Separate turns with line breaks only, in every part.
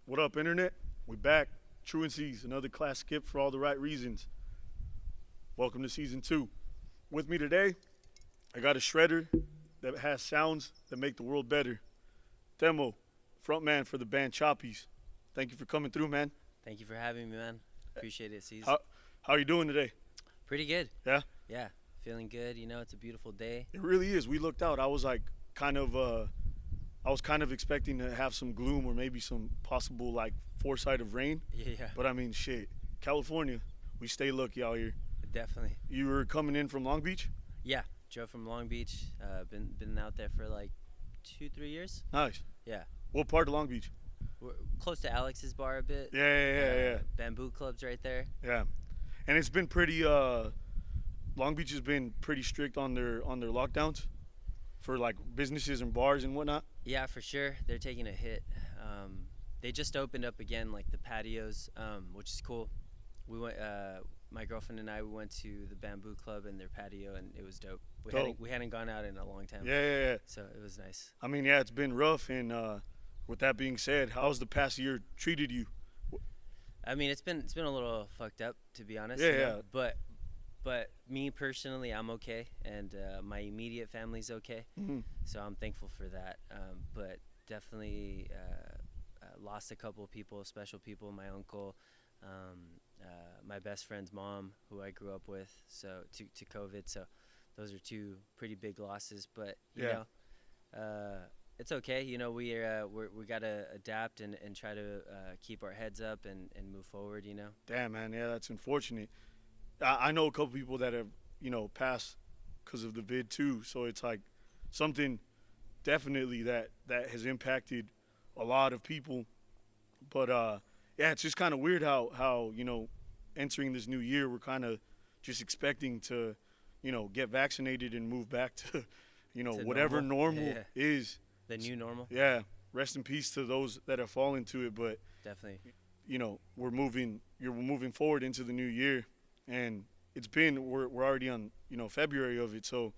What up, Internet? We back. Truanseez, another class skip for all the right reasons. Welcome to season 2. With me today, I got a shredder that has sounds that make the world better. Demo, frontman for the band Chapis. Thank you for coming through, man.
Thank you for having me, man. Appreciate it, Seez'n.
How are you doing today?
Pretty good.
Yeah?
Yeah, feeling good. You know, it's a beautiful day.
It really is. We looked out. I was like I was kind of expecting to have some gloom or maybe some possible like foresight of rain.
Yeah,
But I mean, shit. California, we stay lucky out here.
definitely.
You were coming in from Long Beach?
Yeah, drove from Long Beach. Been out there for like 2-3 years.
Nice.
Yeah,
What part of Long Beach?
we're close to Alex's bar a bit.
Yeah.
Bamboo Club's right there.
Yeah. And it's been pretty Long Beach has been pretty strict on their lockdowns for like businesses and bars and whatnot.
Yeah, for sure. They're taking a hit. They just opened up again, like the patios, which is cool. We went. My girlfriend and I we went to the Bamboo Club and their patio, and it was dope. We hadn't gone out in a long time.
Yeah.
So it was nice.
I mean, yeah, it's been rough. And with that being said, how's the past year treated you?
I mean, it's been a little fucked up, to be honest.
Yeah,
you know,
yeah.
But me personally, I'm okay, and my immediate family's okay.
Mhm.
So I'm thankful for that. But definitely lost a couple of people, special people. My uncle, my best friend's mom, who I grew up with, so to COVID. So those are two pretty big losses. But you
Yeah.
know, it's okay. You know, we gotta adapt and try to keep our heads up and move forward. You know.
Damn, man. Yeah, that's unfortunate. I know a couple people that have, passed because of the vid too. So it's like something definitely that has impacted a lot of people. But yeah, it's just kind of weird how entering this new year, we're kind of just expecting to, get vaccinated and move back to,
To
whatever normal
Yeah.
is.
The new normal.
Yeah. Rest in peace to those that have fallen to it. But
Definitely.
we're moving forward into the new year, and we're already on February of it. So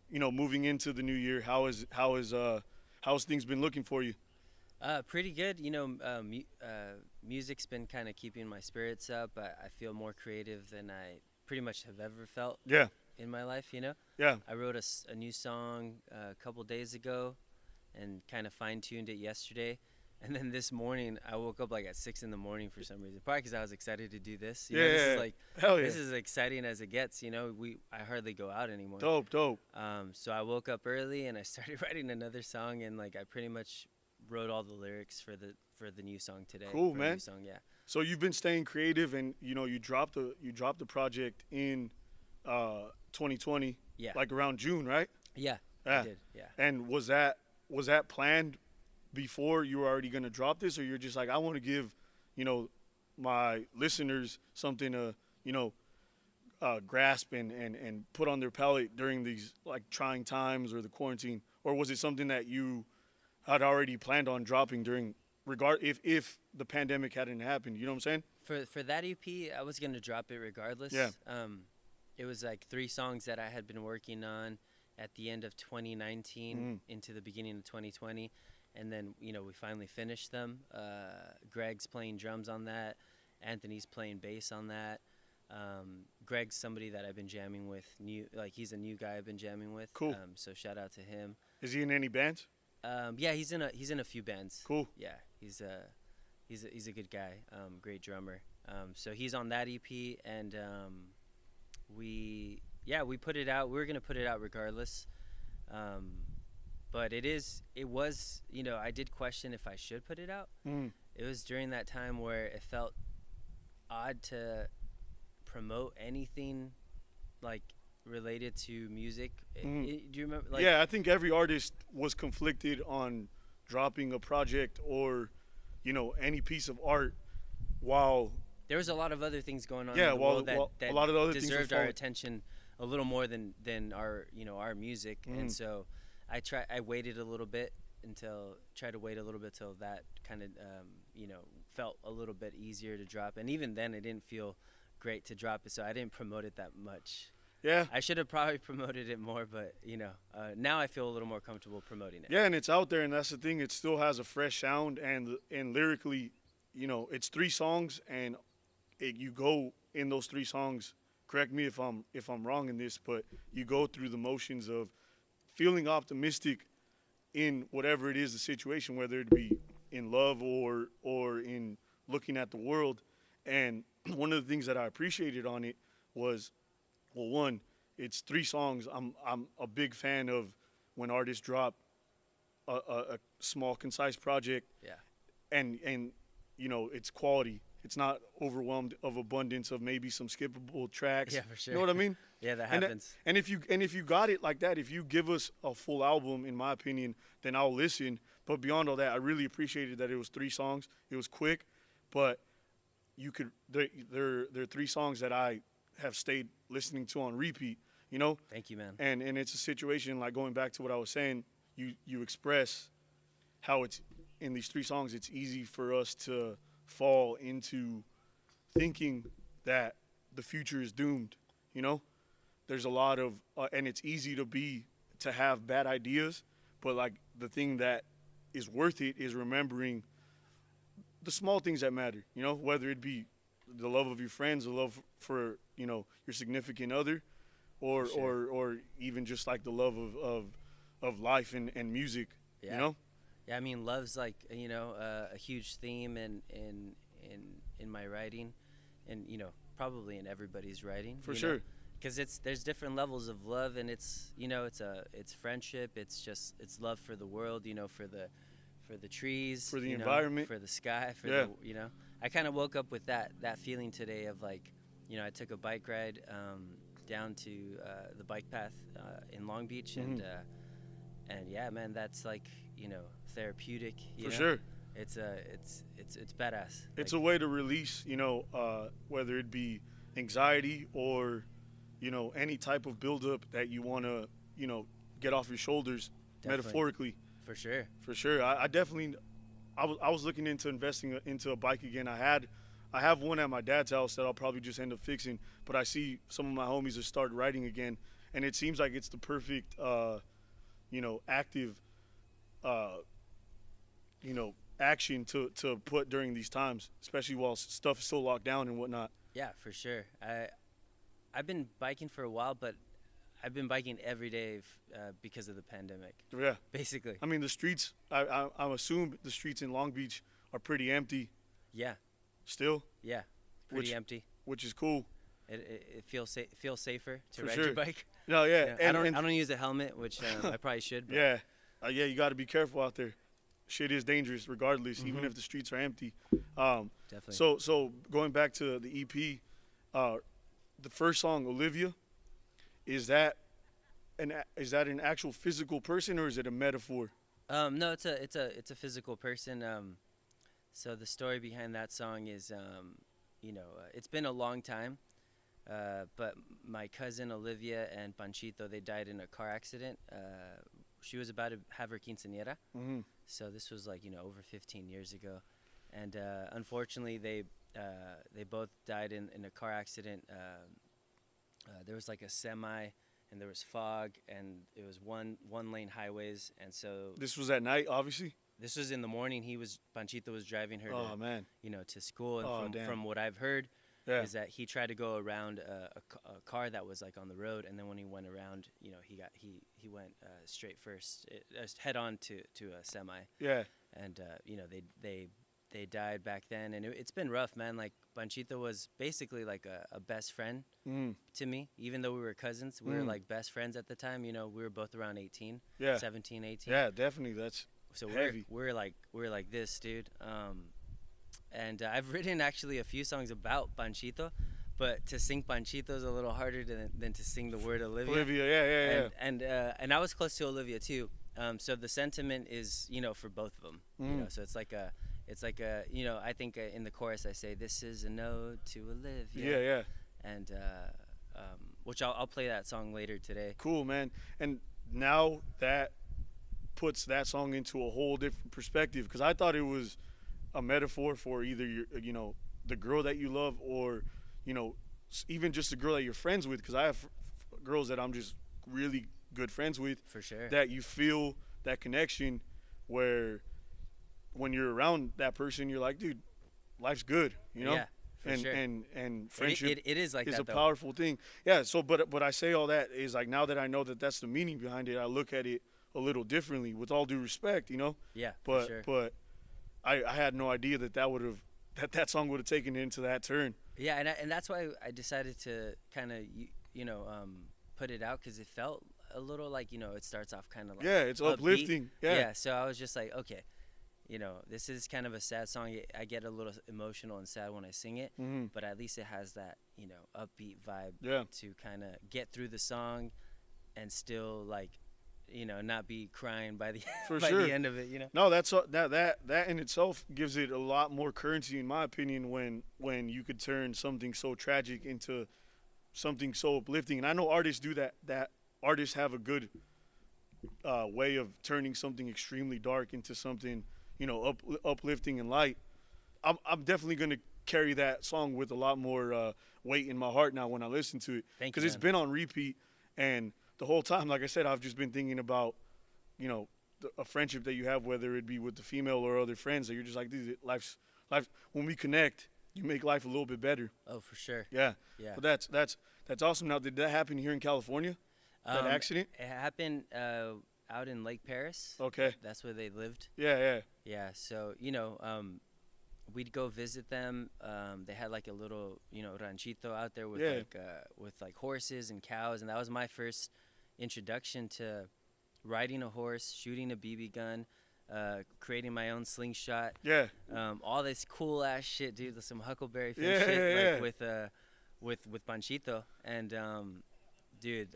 moving into the new year, how's things been looking for you?
Pretty good. You know, music's been kind of keeping my spirits up. I feel more creative than I pretty much have ever felt
Yeah.
in my life. You know,
Yeah.
I wrote a new song a couple days ago, and kind of fine tuned it yesterday. And then this morning, I woke up like at 6 in the morning for some reason. Probably because I was excited to do this. You know, this is like
Hell yeah.
this is as exciting as it gets. You know, I hardly go out anymore.
Dope.
So I woke up early and I started writing another song, and like I pretty much wrote all the lyrics for the new song today.
Cool,
for a
man.
New song, yeah.
So you've been staying creative, and you dropped the project in 2020,
Yeah.
like around June, right?
Yeah.
Yeah.
I did. Yeah.
And was that planned before you were already gonna drop this, or you're just like, I want to give, my listeners something to, grasp and put on their palate during these like trying times or the quarantine, or was it something that you had already planned on dropping during if the pandemic hadn't happened? You know what I'm saying?
For that EP, I was gonna drop it regardless.
Yeah.
It was like 3 songs that I had been working on at the end of 2019 into the beginning of 2020, and then we finally finished them. Greg's playing drums on that. Anthony's playing bass on that. Greg's somebody that I've been jamming with. He's a new guy I've been jamming with.
Cool.
So shout out to him.
Is he in any bands?
Yeah, he's in a few bands.
Cool.
Yeah, he's a good guy. Great drummer. So he's on that EP, and we put it out. We were gonna put it out regardless. But it was I did question if I should put it out. It was during that time where it felt odd to promote anything like related to music. Do you remember? Like,
Yeah, I think every artist was conflicted on dropping a project or, any piece of art while.
there was a lot of other things going on
Yeah,
in the
while-
world
while
that
a lot of the other things were
deserved our
falling.
attention a little more than our our music. And so I waited a little bit tried to wait a little bit till that kind of felt a little bit easier to drop. And even then, it didn't feel great to drop it, so I didn't promote it that much.
Yeah.
I should have probably promoted it more, but now I feel a little more comfortable promoting it.
Yeah, and it's out there, and that's the thing. It still has a fresh sound, and lyrically, it's 3 songs, and you go in those 3 songs. Correct me if I'm wrong in this, but you go through the motions of feeling optimistic in whatever it is the situation, whether it be in love or in looking at the world. And one of the things that I appreciated on it was, well, one, it's 3 songs. I'm a big fan of when artists drop a small, concise project,
Yeah.
and it's quality. It's not overwhelmed of abundance of maybe some skippable tracks.
Yeah, for sure.
You know what I mean?
Yeah, that
And
happens.
and if you got it like that, if you give us a full album, in my opinion, then I'll listen. But beyond all that, I really appreciated that it was 3 songs. It was quick, but you could they're 3 songs that I have stayed listening to on repeat.
Thank you, man.
And it's a situation like going back to what I was saying. You express how it's in these 3 songs. It's easy for us to fall into thinking that the future is doomed. There's a lot of and it's easy to have bad ideas, but like the thing that is worth it is remembering the small things that matter. Whether it be the love of your friends, the love for your significant other, or
Sure.
or even just like the love of life and music.
Yeah. Yeah, I mean, love's like a huge theme in my writing, and probably in everybody's writing.
For sure.
Because there's different levels of love, and it's friendship. It's love for the world. For the trees,
For the environment.
for the sky. I kind of woke up with that feeling today of like, I took a bike ride down to the bike path in Long Beach, and yeah, man, that's like therapeutic.
For sure.
It's badass.
It's a way to release, whether it be anxiety or, any type of buildup that you want to, get off your shoulders,
Definitely.
metaphorically.
For sure.
For sure. I definitely, I was looking into investing into a bike again. I have one at my dad's house that I'll probably just end up fixing, but I see some of my homies have started riding again, and it seems like it's the perfect, active, action to put during these times, especially while stuff is still locked down and whatnot.
Yeah, for sure. I've been biking for a while, but I've been biking every day because of the pandemic.
Yeah.
Basically.
I mean, the streets, I assume the streets in Long Beach are pretty empty
Yeah.
still.
Yeah. Pretty empty.
Which is cool.
It feels safer to
For
ride
sure.
your bike.
No, yeah.
I don't use a helmet, which I probably should. But
Yeah. Yeah, you got to be careful out there. Shit is dangerous regardless, even if the streets are empty.
Definitely.
So going back to the EP, the first song, Olivia, is that an actual physical person or is it a metaphor?
No, it's a physical person. So the story behind that song is, it's been a long time, but my cousin Olivia and Panchito, they died in a car accident. She was about to have her quinceañera, so this was like over 15 years ago, and unfortunately they both died in a car accident. There was like a semi, and there was fog, and it was one lane highways, and so
This was at night, obviously.
this was in the morning. Panchito was driving her
Oh, man.
to school, and
Oh, damn.
from what I've heard
Yeah.
is that he tried to go around a car that was like on the road, and then when he went around, he went straight first, head on to a semi,
Yeah.
and they died back then, and it's been rough, man. Like Panchito was basically like a best friend to me, even though we were cousins. We were like best friends at the time. We were both around 18,
Yeah.
17, 18.
Yeah, definitely. That's
So
heavy.
we're like this, dude. And I've written actually a few songs about Panchito, but to sing Panchito is a little harder than to sing the word Olivia.
Olivia, yeah.
And I was close to Olivia too. So the sentiment is for both of them. So it's like a I think in the chorus I say, this is a node to Olivia.
Yeah.
And which I'll play that song later today.
Cool, man. And now that puts that song into a whole different perspective, because I thought it was a metaphor for either the girl that you love, or even just the girl that you're friends with, because I have girls that I'm just really good friends with,
For sure.
that you feel that connection where when you're around that person, you're like, dude, life's good, you know?
Yeah, for
and,
sure.
and friendship
It is like
is
that
a
though.
powerful thing. Yeah, so but I say all that is like now that I know that that's the meaning behind it, I look at it a little differently with all due respect, you know?
Yeah, for
But
sure.
I had no idea that song would have taken it into that turn.
Yeah, and that's why I decided to kind of put it out because it felt a little like it starts off kind of like
Yeah, it's
upbeat.
uplifting. Yeah.
So I was just like, okay, this is kind of a sad song. I get a little emotional and sad when I sing it,
Hmm.
but at least it has that upbeat vibe
Yeah.
to kind of get through the song and still like not be crying by the
For
by
sure.
the end of it.
No, that in itself gives it a lot more currency, in my opinion, when you could turn something so tragic into something so uplifting. And I know artists do that. That artists have a good way of turning something extremely dark into something uplifting and light. I'm definitely gonna carry that song with a lot more weight in my heart now when I listen to it,
Thank you,
because it's
man.
been on repeat, and the whole time, like I said, I've just been thinking about a friendship that you have, whether it be with the female or other friends, that you're just like, dude, life's life. When we connect, you make life a little bit better.
Oh, for sure.
Yeah.
Yeah.
But that's awesome. Now, did that happen here in California? That accident?
It happened out in Lake Paris.
Okay.
That's where they lived.
Yeah.
Yeah, so we'd go visit them. They had like a little ranchito out there with
Yeah.
like horses and cows, and that was my first introduction to riding a horse, shooting a BB gun, creating my own slingshot.
Yeah.
All this cool ass shit, dude. Some Huckleberry Finn
Yeah,
shit,
yeah,
like
yeah.
with Panchito, and dude,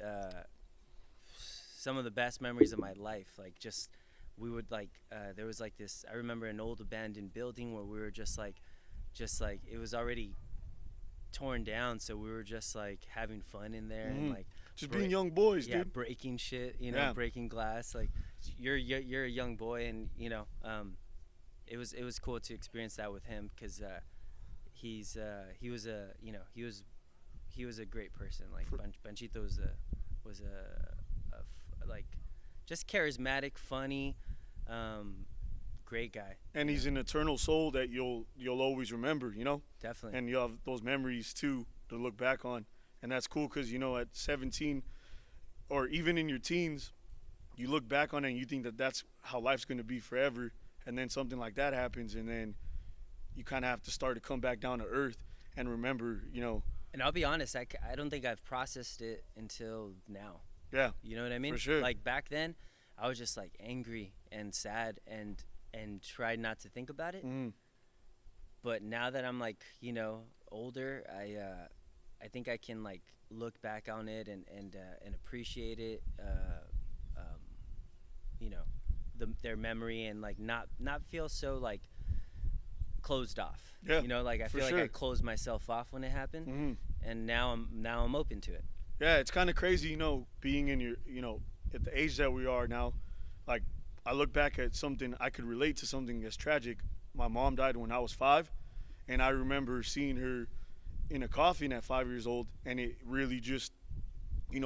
some of the best memories of my life. Like just we would like there was like this. I remember an old abandoned building where we were just like it was already torn down, so we were just like having fun in there and
Mhm.
like
Just being young boys,
yeah,
dude.
breaking shit,
Yeah.
breaking glass. Like you're a young boy, and it was cool to experience that with him because he was a great person. Like Panchito was like just charismatic, funny, great guy.
And he's an eternal soul that you'll always remember,
Definitely.
and you have those memories too to look back on, and that's cool because at 17 or even in your teens, you look back on it and you think that that's how life's going to be forever, and then something like that happens, and then you kind of have to start to come back down to earth and remember,
And I'll be honest, I don't think I've processed it until now.
yeah,
You know what I mean?
for sure.
Like back then, I was just like angry and sad and tried not to think about it.
Mhm.
But now that I'm like older, I think I can like look back on it and appreciate it. Their memory and like not feel so like closed off.
Yeah,
Like I
for
feel like I
sure.
closed myself off when it happened,
Mhm.
and now I'm open to it.
Yeah, it's kind of crazy, being in your, at the age that we are now. Like, I look back at something, I could relate to something as tragic. My mom died when I was 5, and I remember seeing her in a coffin at 5 years old, and it really just,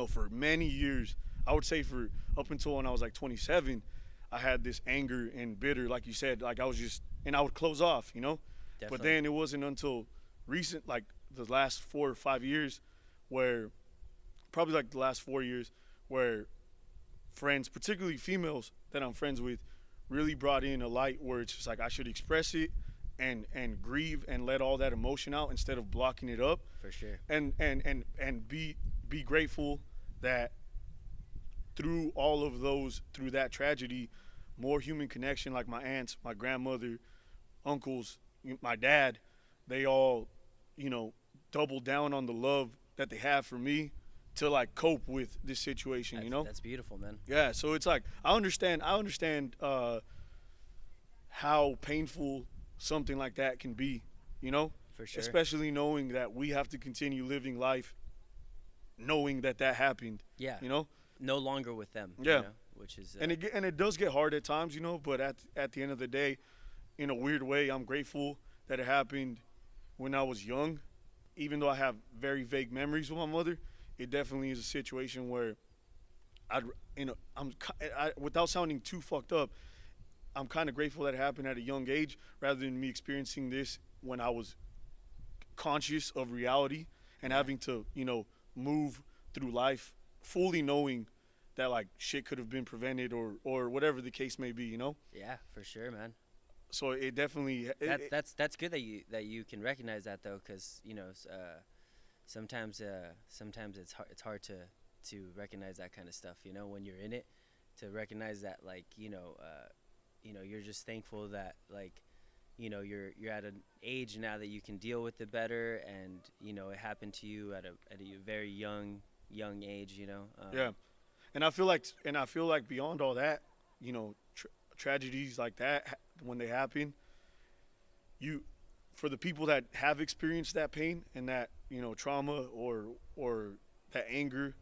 for many years, I would say for up until when I was like 27, I had this anger and bitter, like you said, like I was just, and I would close off, But
Definitely.
then it wasn't until recent, like the last 4 or 5 years, where probably like the last 4 years, where friends, particularly females that I'm friends with, really brought in a light where it's just like I should express it and grieve and let all that emotion out instead of blocking it up,
For sure.
and be grateful that through all of those, through that tragedy, more human connection, like my aunts, my grandmother, uncles, my dad, they all double down on the love that they have for me to like cope with this situation,
That's beautiful, man.
Yeah, so it's like I understand how painful something like that can be,
For sure.
especially knowing that we have to continue living life knowing that happened,
Yeah.
you know.
No longer with them.
Yeah.
Which is
And it does get hard at times, but at the end of the day, in a weird way, I'm grateful that it happened when I was young. Even though I have very vague memories with my mother, it definitely is a situation where I'd, without sounding too fucked up, I'm kind of grateful that it happened at a young age rather than me experiencing this when I was conscious of reality and
Yeah.
having to, move through life fully knowing that like shit could have been prevented or whatever the case may be.
Yeah, for sure, man.
So it definitely
That's good that you can recognize that though, because sometimes it's hard to recognize that kind of stuff. When you're in it, to recognize that like you're just thankful that like you're at an age now that you can deal with it better, and it happened to you at a very young age.
yeah. And I feel like beyond all that, tragedies like that when they happen, you for the people that have experienced that pain and that trauma or that anger,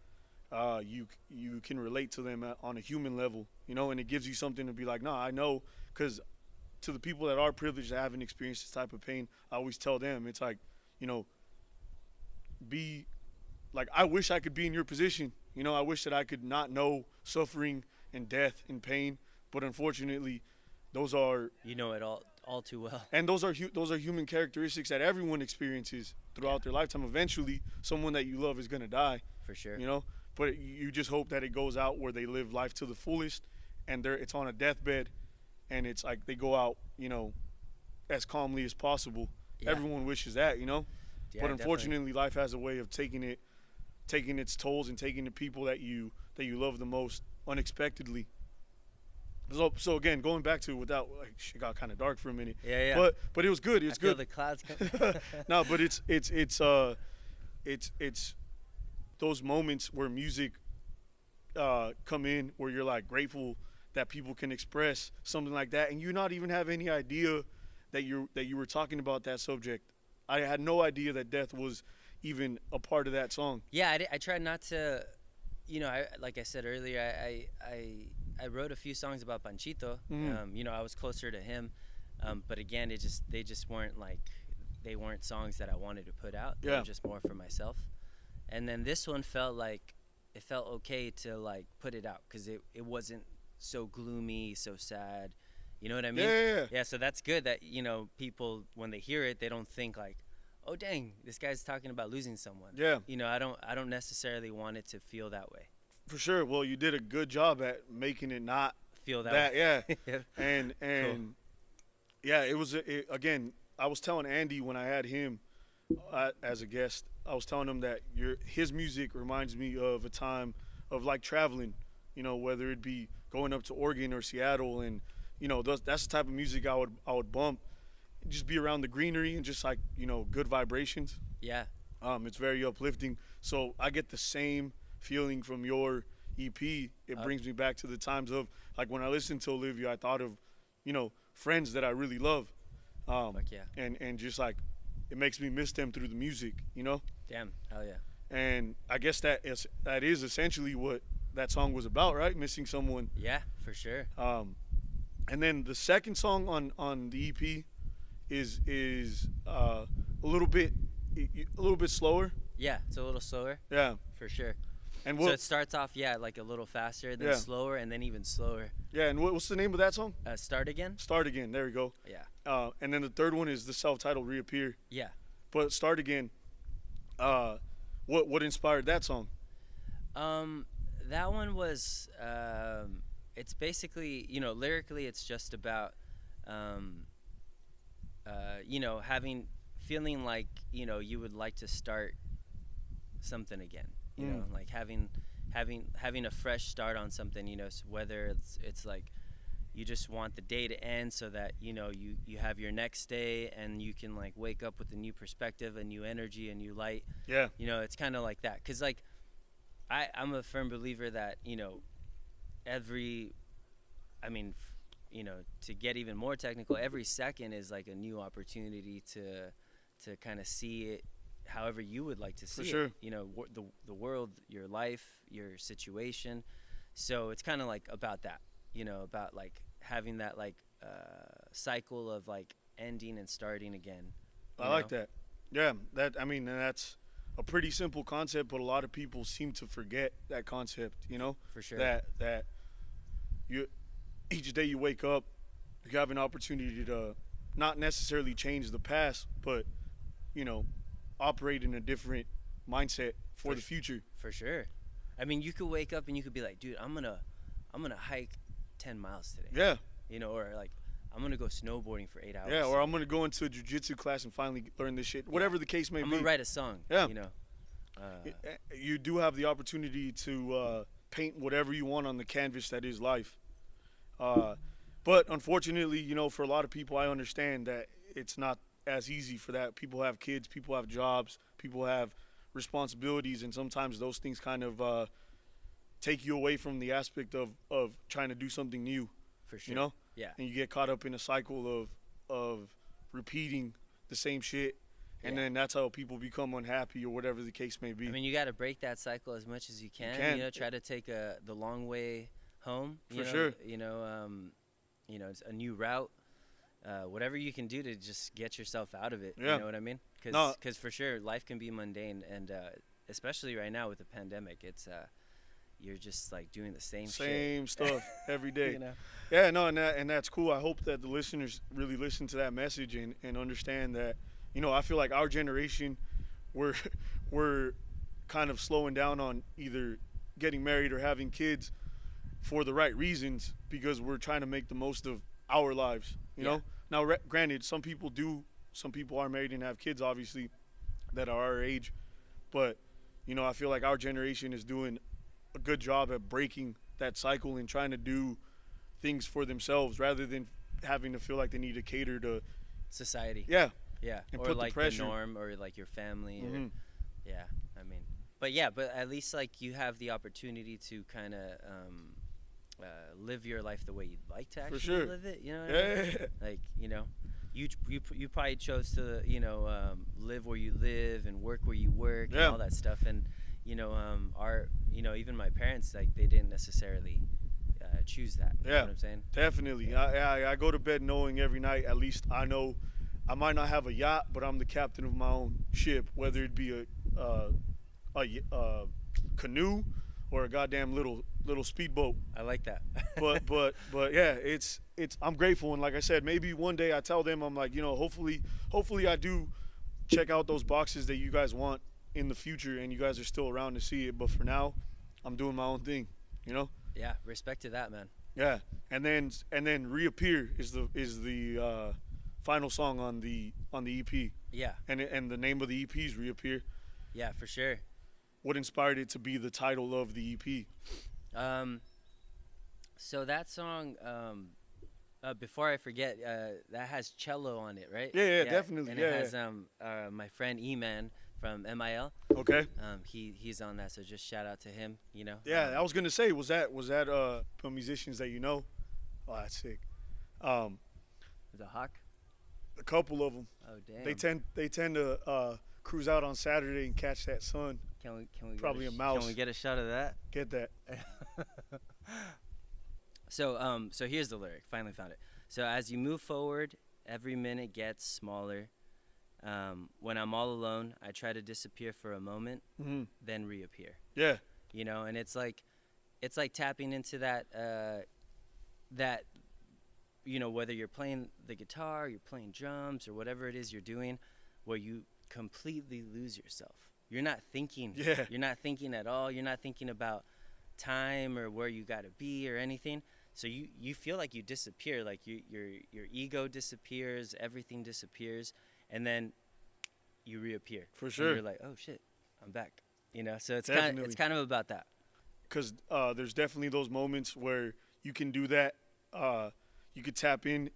you can relate to them on a human level, and it gives you something to be like, nah, I know, because to the people that are privileged that haven't experienced this type of pain, I always tell them it's like, be like, I wish I could be in your position. I wish that I could not know suffering and death and pain, but unfortunately, those are
it all too well.
and those are human characteristics that everyone experiences throughout their lifetime. Eventually, someone that you love is gonna die.
For sure.
But you just hope that it goes out where they live life to the fullest, and it's on a deathbed, and it's like they go out, as calmly as possible.
Yeah.
Everyone wishes that,
Yeah,
but unfortunately,
definitely.
life has a way of taking its tolls and taking the people that you love the most unexpectedly. So again, going back to without like shit got kind of dark for a minute.
Yeah.
But it was good. It's
I feel
good.
the clouds coming.
No, but it's those moments where music come in where you're like grateful that people can express something like that, and you not even have any idea that you were talking about that subject. I had no idea that death was even a part of that song.
Yeah, I tried not to, like I said earlier, I wrote a few songs about Panchito. I was closer to him, but again, they just weren't they weren't songs that I wanted to put out. They
Yeah.
were just more for myself. And then this one felt okay to like put it out because it wasn't so gloomy, so sad. You know what I mean?
Yeah.
Yeah, so that's good that people when they hear it, they don't think like, oh dang, this guy's talking about losing someone.
Yeah.
I don't necessarily want it to feel that way.
For sure. Well, you did a good job at making it not
Feel that
that.
way.
Yeah. And
Cool.
yeah, again. I was telling Andy when I had him as a guest. I was telling him that his music reminds me of a time of like traveling. Whether it be going up to Oregon or Seattle, and that's the type of music I would bump. Just be around the greenery and just like good vibrations.
Yeah.
It's very uplifting. So I get the same feeling from your EP. It brings me back to the times of like when I listened to Olivia, I thought of friends that I really love.
Fuck yeah.
And just like it makes me miss them through the music.
Damn. Hell yeah.
And I guess that is essentially what that song was about, right? Missing someone.
Yeah, for sure.
And then the second song on the EP is a little bit slower.
Yeah, it's a little slower.
Yeah.
For sure.
And
So it starts off, like a little faster, then
Yeah.
slower, and then even slower.
yeah, and what's the name of that song?
Start again?
Start Again. There we go.
Yeah.
And then the third one is the self-titled Reappear.
Yeah.
But Start Again. What inspired that song?
That one was, it's basically, lyrically, it's just about, feeling like, you would like to start something again. Like having a fresh start on something. Whether it's like you just want the day to end so that you have your next day and you can like wake up with a new perspective, a new energy, a new light.
Yeah.
It's kind of like that, because like I'm a firm believer that to get even more technical, every second is like a new opportunity to kind of see it however you would like to see
For sure.
it. The world, your life, your situation. So it's kind of like about that, about like having that like cycle of like ending and starting again.
I like that. Yeah, that's a pretty simple concept, but a lot of people seem to forget that concept. You know,
For sure.
that you each day you wake up, you have an opportunity to not necessarily change the past, but you know, operate in a different mindset for the future.
For sure. I mean, you could wake up and you could be like, dude, I'm gonna hike 10 miles today.
Yeah.
You know, or like, I'm gonna go snowboarding for 8 hours.
Yeah, or
today.
I'm gonna go into a jiu-jitsu class and finally learn this shit. Whatever the case may
I'm
be.
gonna write a song.
Yeah.
You know.
You do have the opportunity to paint whatever you want on the canvas that is life. But unfortunately, you know, for a lot of people, I understand that it's not as easy for that. People have kids, people have jobs, people have responsibilities, and sometimes those things kind of take you away from the aspect of trying to do something new.
For sure.
You know?
Yeah.
And you get caught up in a cycle of repeating the same shit, and then that's how people become unhappy or whatever the case may be.
I mean, you got to break that cycle as much as you can. You know, try to take the long way home.
For sure.
You know, it's a new route. Whatever you can do to just get yourself out of it.
Yeah.
You know what I mean? Because for sure, life can be mundane, and especially right now with the pandemic, it's you're just like doing the same
stuff every day.
You know?
Yeah, no, and that's cool. I hope that the listeners really listen to that message and understand that, you know, I feel like our generation, we're kind of slowing down on either getting married or having kids for the right reasons, because we're trying to make the most of our lives, you know? Now, granted, some people are married and have kids, obviously, that are our age. But, you know, I feel like our generation is doing a good job at breaking that cycle and trying to do things for themselves rather than having to feel like they need to cater to
society.
Yeah.
Yeah.
And
or
put
like
the pressure.
norm, or like your family.
Mm-hmm.
Or, yeah. I mean, but at least like you have the opportunity to kind of live your life the way you'd like to actually live it. You know what I mean? Like, you know, you probably chose to, you know, live where you live and work where you work and all that stuff. And, you know, even my parents, like, they didn't necessarily choose that. You know what I'm saying?
Definitely. Yeah. I go to bed knowing every night, at least I know I might not have a yacht, but I'm the captain of my own ship, whether it be a canoe or a goddamn little speedboat.
I like that.
but yeah, it's I'm grateful, and like I said, maybe one day I tell them, I'm like, you know, hopefully I do check out those boxes that you guys want in the future, and you guys are still around to see it. But for now, I'm doing my own thing, you know.
Yeah, respect to that, man.
Yeah, and then Reappear is the final song on the EP.
Yeah.
And the name of the EP is Reappear.
Yeah, for sure.
What inspired it to be the title of the EP?
So that song, before I forget, that has cello on it, right?
Yeah, definitely.
And it has my friend E-Man from MIL.
Okay.
He's on that, so just shout out to him. You know.
Yeah, I was gonna say, was that musicians that you know? Oh, that's sick.
The Hawk.
A couple of them.
Oh damn.
They tend to cruise out on Saturday and catch that sun.
Can we
probably a mouse?
Can we get a shot of that?
Get that.
So here's the lyric. Finally found it. So as you move forward, every minute gets smaller. When I'm all alone, I try to disappear for a moment, then reappear.
Yeah.
You know, and it's like tapping into that you know, whether you're playing the guitar, you're playing drums, or whatever it is you're doing, where you completely lose yourself. You're not thinking.
Yeah.
You're not thinking at all. You're not thinking about time or where you got to be or anything. So you feel like you disappear, like your ego disappears, everything disappears, and then you reappear.
For sure.
And you're like, oh shit, I'm back. You know, so it's kind of about that.
Because there's definitely those moments where you can do that. You could tap in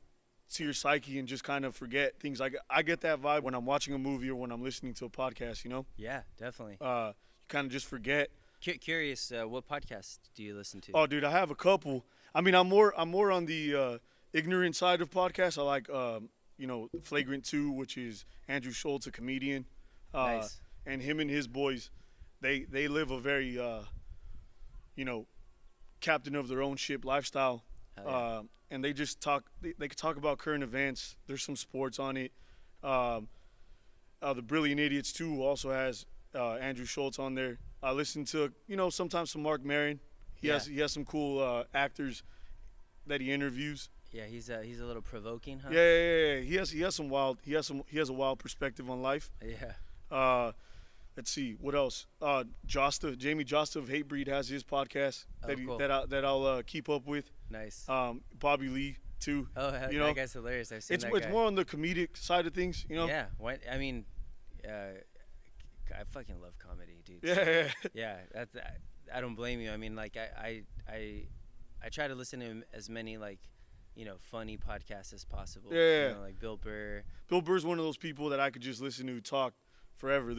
to your psyche and just kind of forget things. Like I get that vibe when I'm watching a movie or when I'm listening to a podcast. You know.
Yeah, definitely.
You kind of just forget.
Curious, what podcast do you listen to?
Oh, dude, I have a couple. I mean, I'm more on the ignorant side of podcasts. I like, you know, Flagrant 2, which is Andrew Schultz, a comedian.
Nice.
And him and his boys, they live a very, you know, captain of their own ship lifestyle.
Yeah.
And they just talk. They could talk about current events. There's some sports on it. The Brilliant Idiots 2 also has Andrew Schultz on there. I listen to sometimes some Mark Maron. He
Yeah.
has some cool actors that he interviews.
Yeah, he's a little provoking, huh?
Yeah. He has a wild perspective on life.
Yeah.
Let's see what else. Jamie Josta of Hatebreed has his podcast
Cool.
that I'll keep up with.
Nice.
Bobby Lee too.
Oh,
you know,
that guy's hilarious. I've seen
it's
that guy.
more on the comedic side of things.
Yeah. I mean, I fucking love comedy, dude.
Yeah.
Yeah. I don't blame you. I mean, like I try to listen to as many like, funny podcasts as possible.
Yeah.
Like Bill Burr.
Bill Burr's one of those people that I could just listen to talk forever.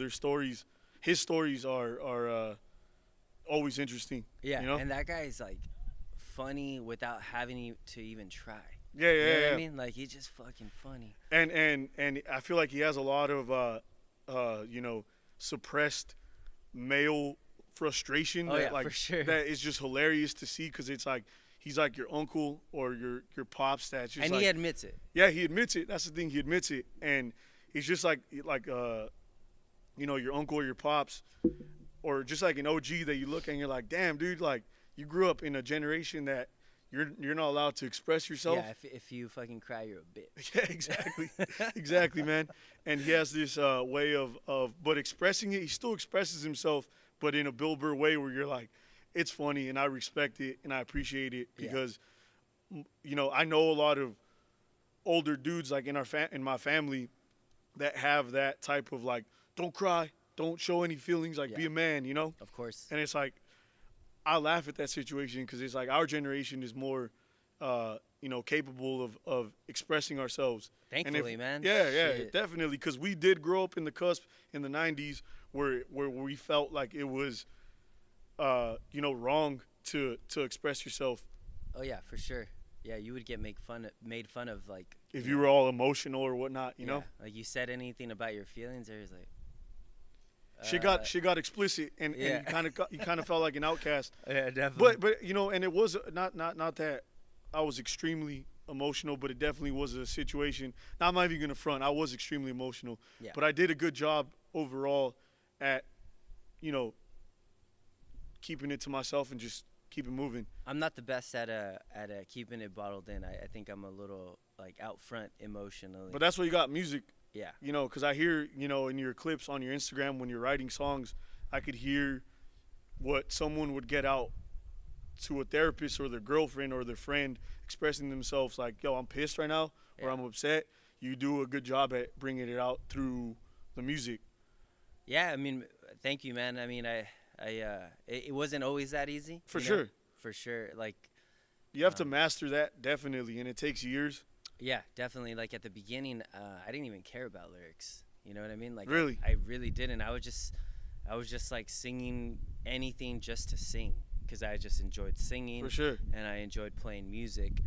His stories are always interesting.
Yeah.
You know?
And that guy is like funny without having to even try.
Yeah.
You know what I mean? Like he's just fucking funny.
And I feel like he has a lot of suppressed male frustration
For sure.
that is just hilarious to see, because it's like he's like your uncle or your pops that's just
And
like,
he admits it.
yeah, he admits it. That's the thing, he admits it. And he's just like your uncle or your pops, or just like an OG that you look at and you're like, damn, dude, like you grew up in a generation that you're not allowed to express yourself.
Yeah, if you fucking cry, you're a bitch.
Yeah, exactly. Exactly, man. And he has this way but expressing it, he still expresses himself, but in a Bill Burr way where you're like, it's funny and I respect it and I appreciate it, because, I know a lot of older dudes like in my family that have that type of like, don't cry, don't show any feelings, like be a man,
Of course.
And it's like, I laugh at that situation, because it's like our generation is more, capable of expressing ourselves.
Thankfully, man.
Yeah,
Shit.
definitely, because we did grow up in the cusp in the '90s where we felt like it was, wrong to express yourself.
Oh yeah, for sure. Yeah, you would get made fun of like
If you were all emotional or whatnot, you know.
Like you said anything about your feelings, there's like.
She got explicit, and you kind of felt like an outcast.
Yeah, definitely.
But and it was not that I was extremely emotional, but it definitely was a situation. Now, I'm not even gonna front. I was extremely emotional, but I did a good job overall at, keeping it to myself and just keep it moving.
I'm not the best at keeping it bottled in. I think I'm a little like out front emotionally.
But that's why you got music.
Yeah.
Because I hear, in your clips on your Instagram when you're writing songs, I could hear what someone would get out to a therapist or their girlfriend or their friend, expressing themselves like, yo, I'm pissed right now, or I'm upset. You do a good job at bringing it out through the music.
Yeah, I mean, thank you, man. I mean, it wasn't always that easy.
For sure.
For sure. Like,
you have to master that, definitely, and it takes years.
Yeah, definitely. Like at the beginning, I didn't even care about lyrics. You know what I mean? Like
really,
I really didn't. I was just like singing anything just to sing, because I just enjoyed singing.
For sure.
And I enjoyed playing music.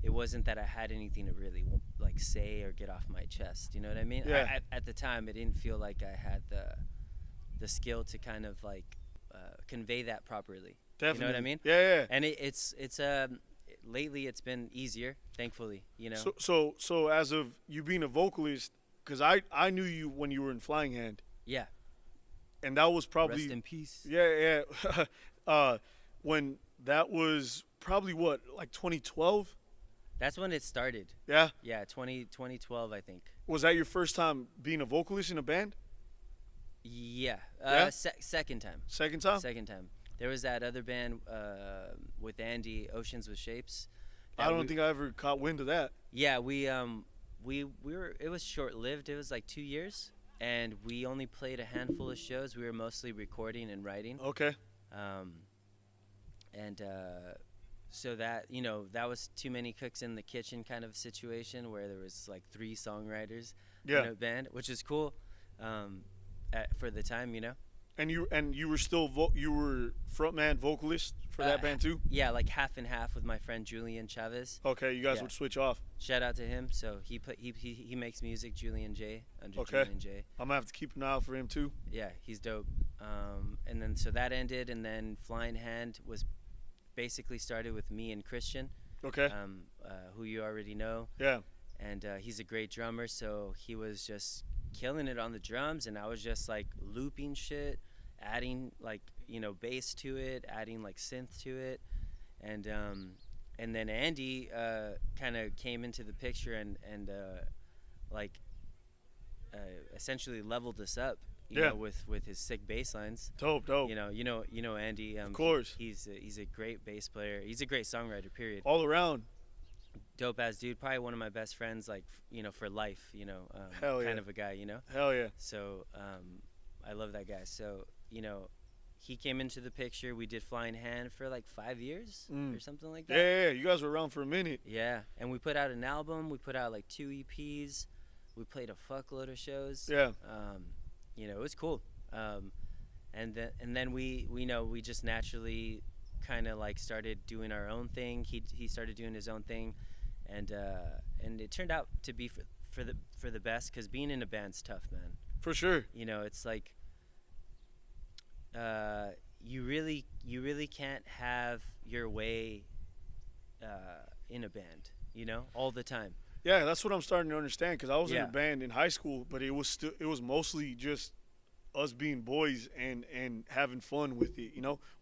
It wasn't that I had anything to really like say or get off my chest. You know what I mean?
Yeah.
At the time, it didn't feel like I had the skill to kind of like convey that properly.
Definitely.
You know what I mean?
Yeah.
And it's lately it's been easier, thankfully,
So as of you being a vocalist, because I knew you when you were in Flying Hand.
Yeah.
And that was probably
rest in peace.
Yeah. When that was probably what, like 2012?
That's when it started.
Yeah.
Yeah, 2012, I think.
Was that your first time being a vocalist in a band?
Yeah. Second time.
Second time?
Second time. There was that other band with Andy, Oceans with Shapes.
I don't think I ever caught wind of that.
Yeah, we were. It was short lived. It was like 2 years, and we only played a handful of shows. We were mostly recording and writing.
Okay.
So that that was too many cooks in the kitchen kind of situation, where there was like 3 songwriters in a band, which is cool for the time,
And you were still you were frontman vocalist for that band too?
Yeah, like half and half with my friend Julian Chapis.
Okay, you guys would switch off.
Shout out to him. So he makes music, Julian J, under
Okay.
Julian J.
I'm gonna have to keep an eye out for him too.
Yeah, he's dope. And then so that ended, and then Flying Hand was basically started with me and Christian.
Okay.
Who you already know.
Yeah.
And he's a great drummer, so he was just killing it on the drums, and I was just like looping shit, adding like bass to it, adding like synth to it, and then Andy kind of came into the picture and like essentially leveled us up. With his sick bass lines.
Dope.
Andy.
Of course.
He's a great bass player. He's a great songwriter. Period.
All around.
Dope ass dude. Probably one of my best friends. Like for life.
Hell yeah.
Kind of a guy.
Hell yeah.
So I love that guy. So he came into the picture. We did Flying Hand for like 5 years or something like that.
Yeah. You guys were around for a minute.
Yeah, and we put out an album. We put out like 2 EPs. We played a fuckload of shows.
Yeah.
It was cool. And then we just naturally kind of like started doing our own thing. He started doing his own thing, and it turned out to be for the best, because being in a band's tough, man.
For sure.
It's like you really can't have your way in a band, all the time.
Yeah, that's what I'm starting to understand, because I was in a band in high school, but it was mostly just us being boys and having fun with it,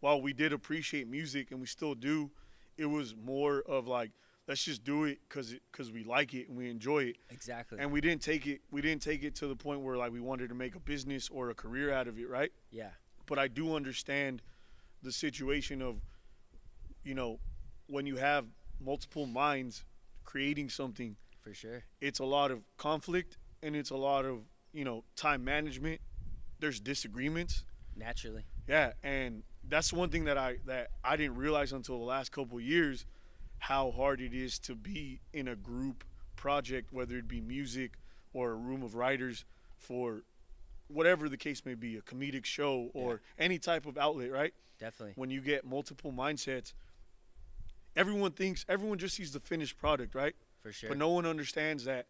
While we did appreciate music, and we still do, it was more of like, let's just do it because we like it and we enjoy it.
Exactly.
And we didn't take it to the point where like we wanted to make a business or a career out of it, right?
Yeah.
But I do understand the situation of, when you have multiple minds creating something.
For sure. It's
a lot of conflict, and it's a lot of, time management. There's disagreements.
Naturally.
Yeah, and that's one thing that I didn't realize until the last couple of years, how hard it is to be in a group project, whether it be music or a room of writers, for whatever the case may be, a comedic show or any type of outlet, right?
Definitely.
When you get multiple mindsets, everyone just sees the finished product, right?
For sure.
But no one understands that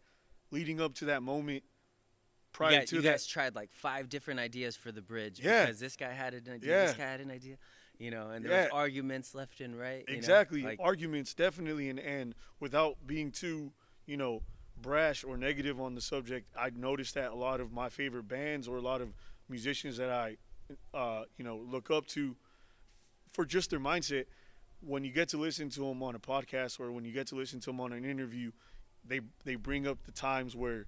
leading up to that moment,
you guys tried like 5 different ideas for the bridge. Yeah. Because this guy had an idea, this guy had an idea, and there was arguments left and right.
Exactly. Arguments, definitely. And without being too, brash or negative on the subject, I noticed that a lot of my favorite bands or a lot of musicians that I, look up to for just their mindset, when you get to listen to them on a podcast or when you get to listen to them on an interview, they bring up the times where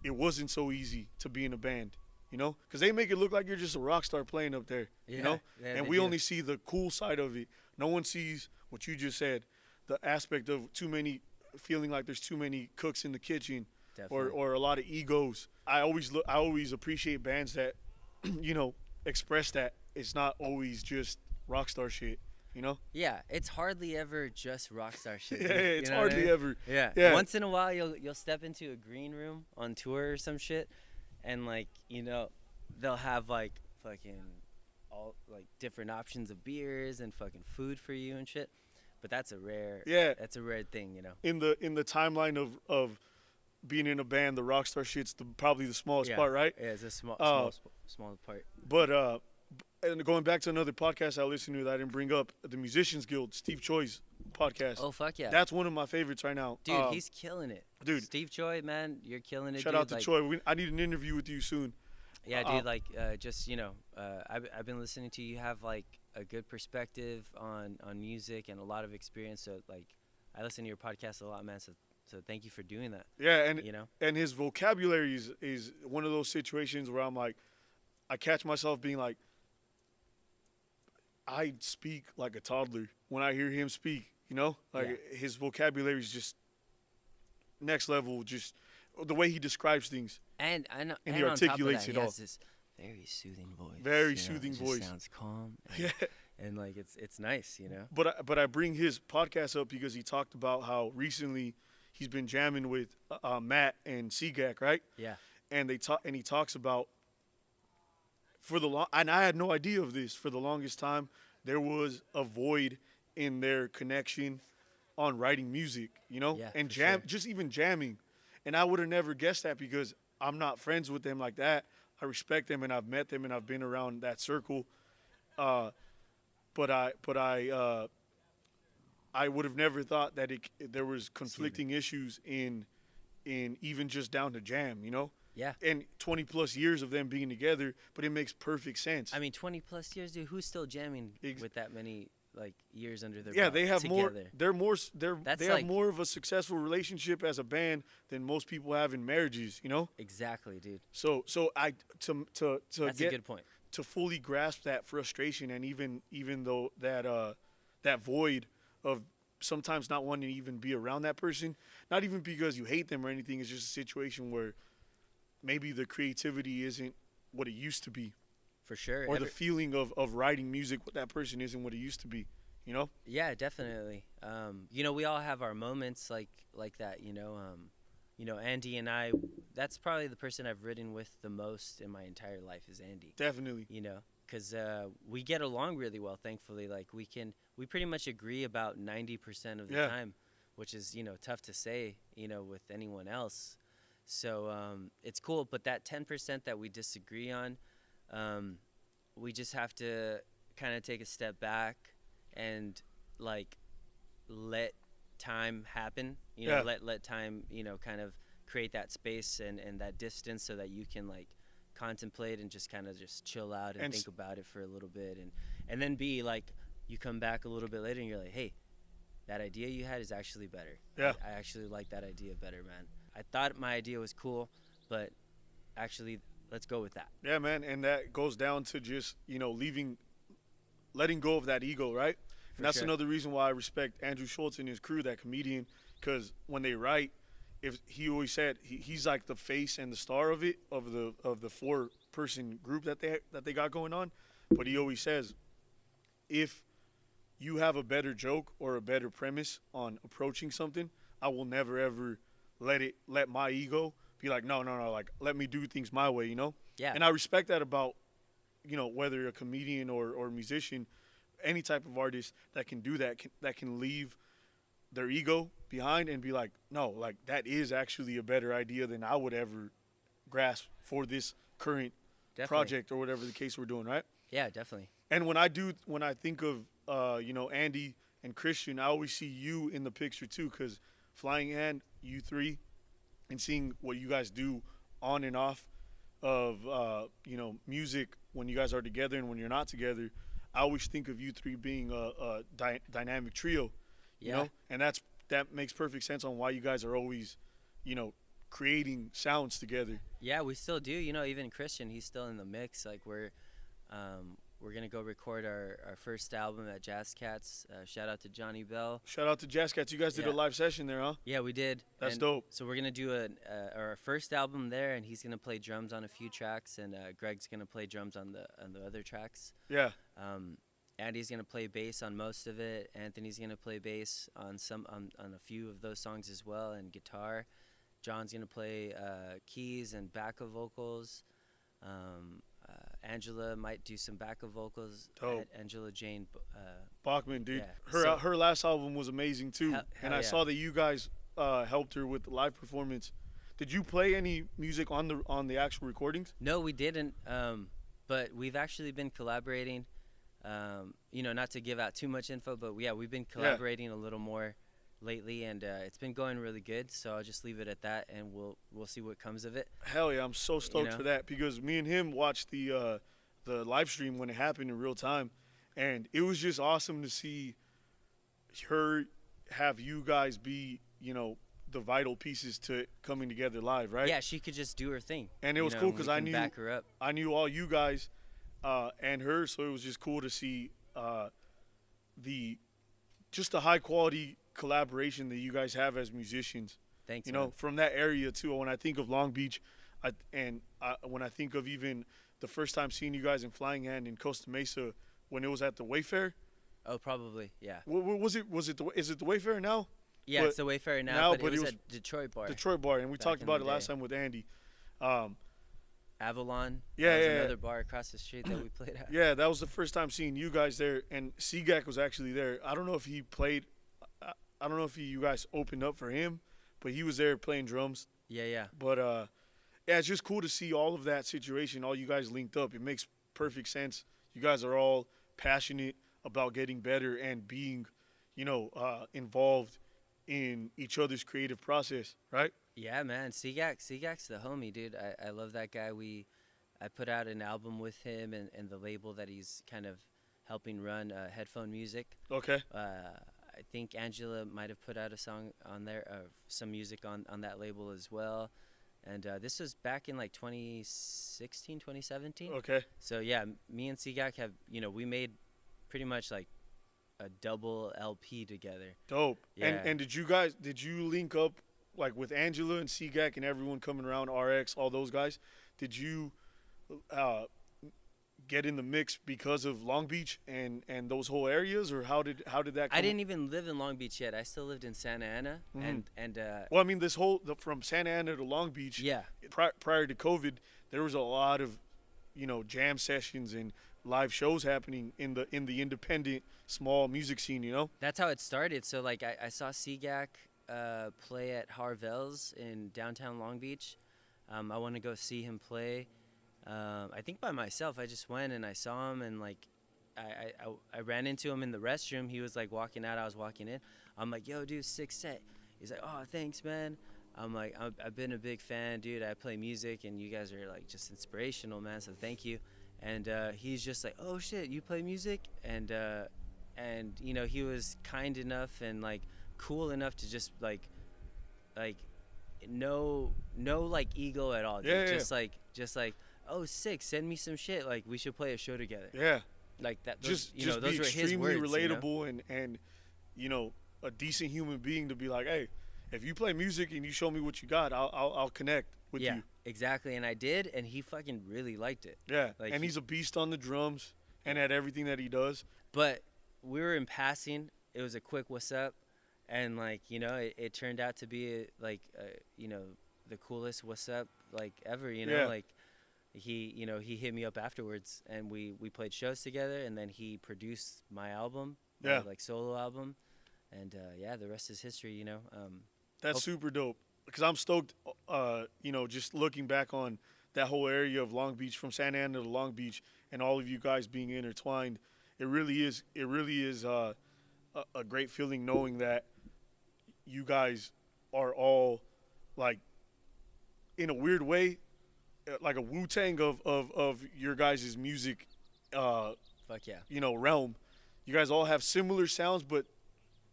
it wasn't so easy to be in a band, because they make it look like you're just a rock star playing up there,
Yeah,
and we only see the cool side of it. No one sees what you just said, the aspect of feeling like there's too many cooks in the kitchen.
Definitely.
or a lot of egos. I always appreciate bands that, express that it's not always just rock star shit.
Yeah, it's hardly ever just rock star shit.
Yeah, it's hardly ever.
Yeah. Once in a while, you'll step into a green room on tour or some shit, and like they'll have like fucking all like different options of beers and fucking food for you and shit. But that's a rare thing,
In the timeline of being in a band, the rock star shit's probably the smallest part, right?
Yeah, it's a small part.
But and going back to another podcast I listened to that I didn't bring up, the Musicians Guild, Steve Choi's podcast.
Oh, fuck yeah.
That's one of my favorites right now.
Dude, he's killing it.
Dude.
Steve Choi, man, you're killing it,
Shout out to Choi. I need an interview with you soon.
Yeah, dude, I've been listening to you. Have, like, a good perspective on music and a lot of experience. So, like, I listen to your podcast a lot, man, so thank you for doing that.
Yeah, and and his vocabulary is one of those situations where I'm like, I catch myself being like, I speak like a toddler when I hear him speak, his vocabulary is just next level, just the way he describes things.
And I know,
and he articulates it all.
He has this very soothing voice.
Very soothing voice.
It sounds calm. And,
yeah.
And like it's nice,
But I bring his podcast up because he talked about how recently he's been jamming with Matt and Seegak, right?
Yeah.
And he talks about and I had no idea of this. For the longest time, there was a void in their connection on writing music,
Yeah,
and just even jamming. And I would have never guessed that because I'm not friends with them like that. I respect them and I've met them and I've been around that circle. But I would have never thought that there was conflicting issues in even just down to jam,
Yeah.
And 20 plus years of them being together, but it makes perfect sense.
I mean, 20 plus years, dude. Who's still jamming with that many like years under their belt
they have
together?
They have more of a successful relationship as a band than most people have in marriages, you know?
Exactly, dude.
So I to
That's a good point.
To fully grasp that frustration, and even though that void of sometimes not wanting to even be around that person, not even because you hate them or anything, it's just a situation where maybe the creativity isn't what it used to be.
For sure.
Or the feeling of writing music with that person isn't what it used to be, you know?
Yeah, definitely. You know, we all have our moments like that, you know. Andy and I, that's probably the person I've written with the most in my entire life is Andy.
Definitely.
You know, because we get along really well, thankfully. Like, we pretty much agree about 90% of the time, which is, you know, tough to say, you know, with anyone else. So it's cool. But that 10% that we disagree on, we just have to kind of take a step back and, like, let time happen, you know, let time, you know, kind of create that space and that distance so that you can, like, contemplate and just kind of just chill out and think about it for a little bit. And then like, you come back a little bit later and you're like, hey, that idea you had is actually better.
Yeah.
I actually like that idea better, man. I thought my idea was cool, but actually, let's go with that.
Yeah, man. And that goes down to just, you know, letting go of that ego, right? And that's another reason why I respect Andrew Schultz and his crew, that comedian, because when they write, if he always said he's like the face and the star of it, of the 4-person group that they got going on. But he always says, if you have a better joke or a better premise on approaching something, I will never ever let my ego be like, no, like, let me do things my way, you know?
Yeah.
And I respect that about, you know, whether a comedian or musician, any type of artist that can do that, that can leave their ego behind and be like, no, like, that is actually a better idea than I would ever grasp for this current project or whatever the case we're doing, right?
Yeah, definitely.
And when I think of, you know, Andy and Christian, I always see you in the picture too, because Flying Hand, you three, and seeing what you guys do on and off of, you know, music when you guys are together and when you're not together, I always think of you three being a dynamic trio, you know? And that makes perfect sense on why you guys are always, you know, creating sounds together.
Yeah, we still do. You know, even Christian, he's still in the mix. Like, we're going to go record our first album at Jazz Cats. Shout out to Johnny Bell.
Shout out to Jazz Cats. You guys did a live session there, huh?
Yeah, we did.
That's dope.
So we're going to do our first album there, and he's going to play drums on a few tracks, and Greg's going to play drums on the other tracks.
Yeah.
Andy's going to play bass on most of it. Anthony's going to play bass on a few of those songs as well, and guitar. John's going to play keys and backup vocals. Angela might do some backup vocals.
Dope.
Angela Jane
Bachman, dude.
Yeah.
Her last album was amazing too. And I saw that you guys helped her with the live performance. Did you play any music on the actual recordings?
No, we didn't. But we've actually been collaborating. You know, not to give out too much info, but yeah, we've been collaborating a little more lately, and it's been going really good. So I'll just leave it at that, and we'll see what comes of it.
Hell yeah, I'm so stoked for that, because me and him watched the live stream when it happened in real time, and it was just awesome to see her have you guys be, you know, the vital pieces to coming together live, right?
Yeah, she could just do her thing,
and it was cool because I knew
back her up.
I knew all you guys and her, so it was just cool to see the high quality collaboration that you guys have as musicians.
Thanks,
you know,
man.
From that area too. When I think of Long Beach, when I think of even the first time seeing you guys in Flying Hand in Costa Mesa when it was at the Wayfair.
Oh, probably, yeah.
Was it is it the Wayfair now?
Yeah, it's the Wayfair now, but it was a Detroit bar.
Detroit bar, and we talked about it last time with Andy.
Avalon.
Yeah,
was another bar across the street that we played at.
Yeah, that was the first time seeing you guys there, and Seagak was actually there. I don't know if he played. I don't know if you guys opened up for him, but he was there playing drums.
Yeah.
But yeah, it's just cool to see all of that situation, all you guys linked up. It makes perfect sense. You guys are all passionate about getting better and being, you know, involved in each other's creative process, right?
Yeah, man. Seagak's the homie, dude. I love that guy. I put out an album with him and the label that he's kind of helping run, Headphone Music.
Okay.
I think Angela might have put out a song on there, some music on that label as well. And this was back in like 2016, 2017.
Okay.
So yeah, me and Seagak have, we made pretty much like a double LP together.
Dope.
Yeah.
And did you link up like with Angela and Seagak and everyone coming around, RX, all those guys? Did you get in the mix because of Long Beach and those whole areas, or how did that come?
I didn't even live in Long Beach yet. I still lived in Santa Ana, and
well, I mean, from Santa Ana to Long Beach.
Yeah.
Prior to COVID, there was a lot of, jam sessions and live shows happening in the independent small music scene.
That's how it started. So like I saw Seagak play at Harvell's in downtown Long Beach. I want to go see him play. I think by myself. I just went and I saw him, and like I ran into him in the restroom. He was like walking out, I was walking in. I'm like, yo, dude, sick set. He's like, oh, thanks, man. I'm like, I've been a big fan, dude. I play music and you guys are like just inspirational, man, so thank you. And he's just like, oh shit, you play music? And he was kind enough and like cool enough to just like no like ego at all, dude.
Yeah.
Just like, oh, sick, send me some shit, like we should play a show together.
Yeah.
Like that.
Just
those
be
were his
extremely
words,
relatable and a decent human being to be like, hey, if you play music and you show me what you got, I'll connect with you.
Yeah, exactly. And I did, and he fucking really liked it.
Yeah.
Like,
and he's a beast on the drums and at everything that he does.
But we were in passing. It was a quick what's up, and like it turned out to be the coolest what's up like ever.
Yeah.
Like he hit me up afterwards, and we played shows together, and then he produced my album,
Yeah.
like solo album, and the rest is history.
That's super dope. Because I'm stoked, just looking back on that whole area of Long Beach, from Santa Ana to Long Beach, and all of you guys being intertwined. It really is a great feeling knowing that you guys are all, like, in a weird way, like a Wu-Tang of your guys' music,
Fuck yeah.
Realm. You guys all have similar sounds, but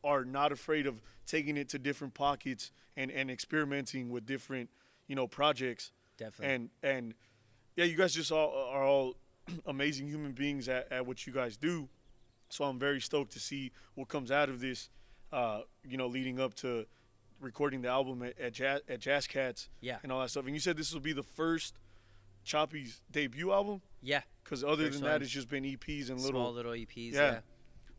are not afraid of taking it to different pockets and experimenting with different, projects.
Definitely.
And yeah, you guys just are all amazing human beings at what you guys do. So I'm very stoked to see what comes out of this, leading up to recording the album at Jazz Cats.
Yeah.
And all that stuff. And you said this will be the first Chapis debut album?
Yeah.
Because other
First
than that,
one.
it's just been EPs and
Small little EPs.
Yeah.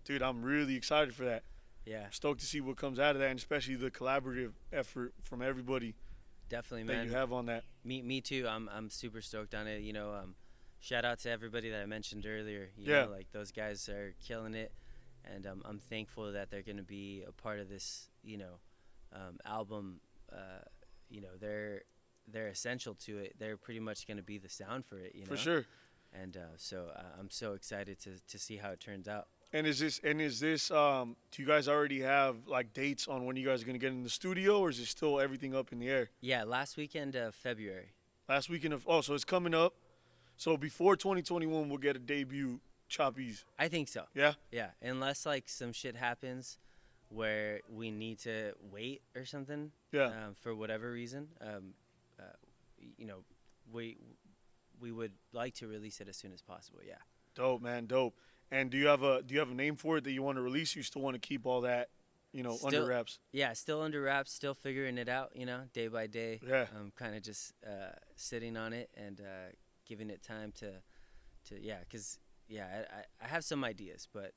Dude, I'm really excited for that.
Yeah.
I'm stoked to see what comes out of that, and especially the collaborative effort from everybody
Definitely,
that
man.
you have on that.
Me too. I'm super stoked on it. Shout out to everybody that I mentioned earlier.
Yeah.
Like those guys are killing it, and I'm thankful that they're gonna be a part of this. Album. They're essential to it. They're pretty much gonna be the sound for it.
For sure.
And so I'm so excited to see how it turns out.
And is this do you guys already have like dates on when you guys are gonna get in the studio, or is it still everything up in the air?
Yeah, last weekend of February.
Last weekend of so it's coming up. So before 2021, we'll get a debut Chapis.
I think so.
Yeah.
Yeah, unless like some shit happens where we need to wait or something.
Yeah.
For whatever reason, we would like to release it as soon as possible. Yeah.
Dope, man, dope. And do you have a name for it that you want to release? You still want to keep all that, under wraps?
Yeah, still under wraps, still figuring it out, day by day.
Yeah.
I'm kind of just sitting on it and giving it time to because I have some ideas, but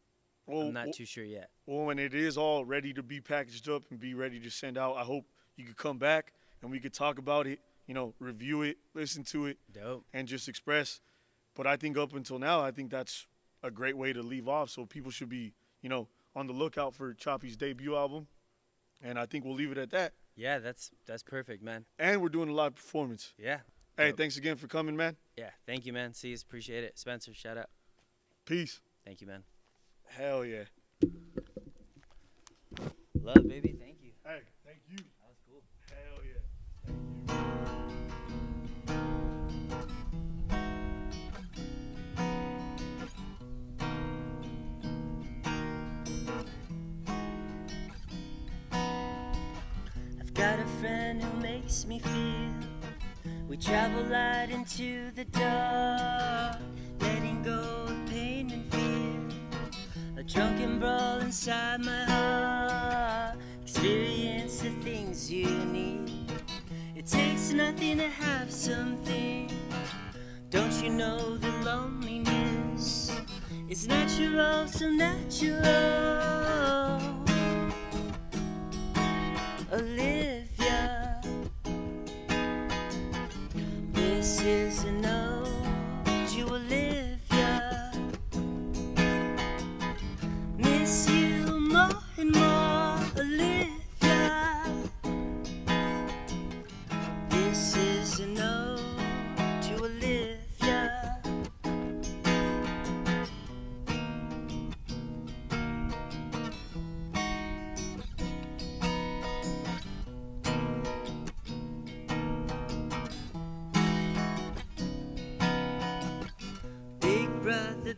I'm not too sure yet.
Well, when it is all ready to be packaged up and be ready to send out, I hope you could come back and we could talk about it, review it, listen to it.
Dope.
And just express. But I think up until now, I think that's a great way to leave off. So people should be, on the lookout for Chapis' debut album. And I think we'll leave it at that.
Yeah, that's perfect, man.
And we're doing a live performance.
Yeah.
Hey,
Dope.
Thanks again for coming, man.
Yeah, thank you, man. Seez'n, appreciate it. Spencer, shout out.
Peace.
Thank you, man.
Hell yeah.
Love, baby. Thank you.
Hey, thank you.
That was cool.
Hell yeah.
makes me feel. We travel light into the dark, letting go of pain and fear. A drunken brawl inside my heart, experience the things you need. It takes nothing to have something. Don't you know the loneliness is natural, so natural. Olivia, this is an ode to Olivia. Miss you more and more, Olivia. This is an ode to Olivia.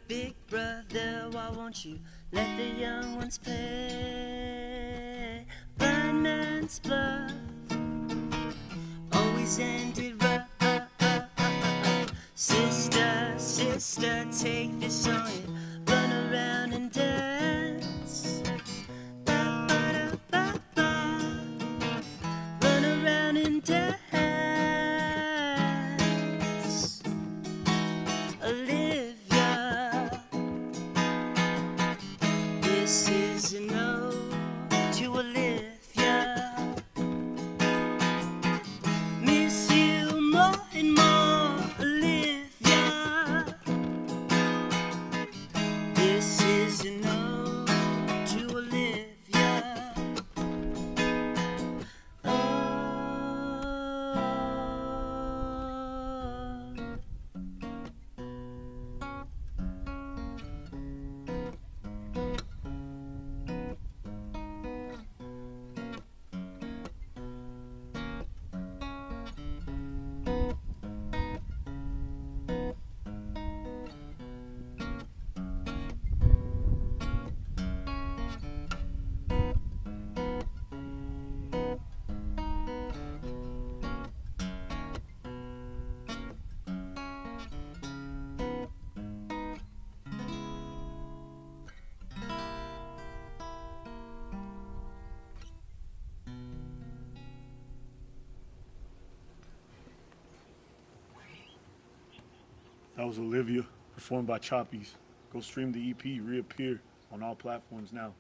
Big brother, why won't you let the young ones play? Blind man's bluff always ended rough. Sister, sister, take this on you, run around and dance. Ba, ba, da, ba, ba. Run around and dance. Olivia, this is an ode to Olivia. Miss you more and more, Olivia. This is an ode to Olivia. Oh.
That was Olivia, performed by Chapis. Go stream the EP, Reappear, on all platforms now.